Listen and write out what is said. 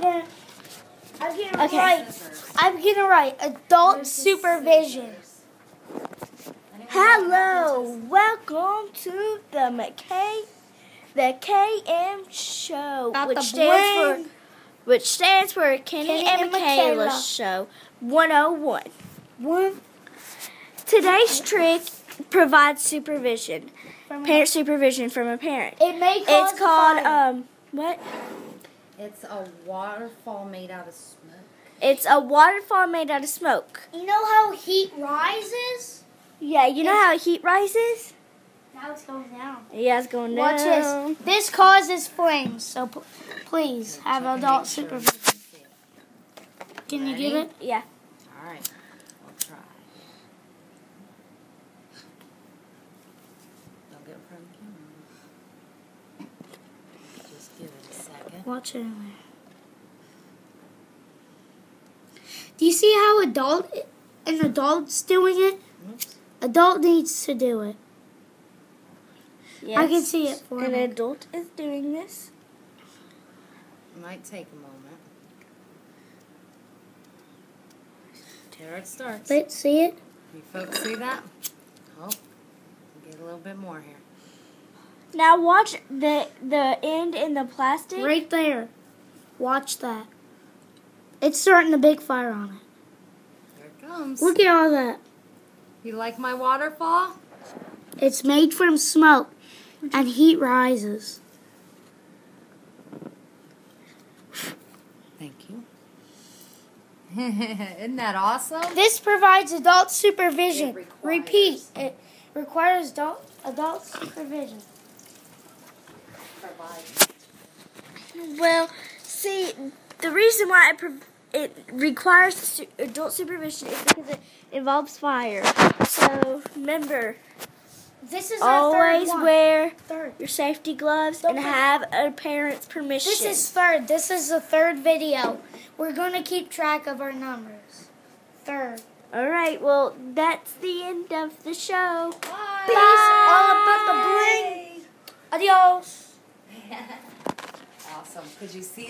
I'm gonna write adult supervision. Hello, welcome to the KM show, which stands for Kenny and Michaela Show 101. Today's trick provides supervision, parent supervision from a parent. It's called what? It's a waterfall made out of smoke. It's a waterfall made out of smoke. You know how heat rises? Yeah, you know how heat rises? Now it's going down. Yeah, it's going down. Watch this. This causes flames, so please have adult supervision. Can you get it? Yeah. All right, we'll try. Don't get in front of the camera. Just give it a second. Watch it. Do you see how an adult's doing it? Oops. Adult needs to do it. Yes. I can see it for An me. adult is doing this. It might take a moment. Here it starts. Let's see it. You folks see that? Oh, get a little bit more here. Now watch the end in the plastic. Right there. Watch that. It's starting a big fire on it. Here it comes. Look at all that. You like my waterfall? It's made from smoke, and heat rises. Thank you. Isn't that awesome? This provides adult supervision. It requires. Repeat. It requires adult supervision. Well, see, the reason why it requires adult supervision is because it involves fire. So remember, This is our third always one. wear Third. your safety gloves Don't and forget. have a parent's permission. This is third. This is the third video. We're going to keep track of our numbers. Third. All right. Well, that's the end of the show. Peace. All about the bling. Adios. Awesome. Could you see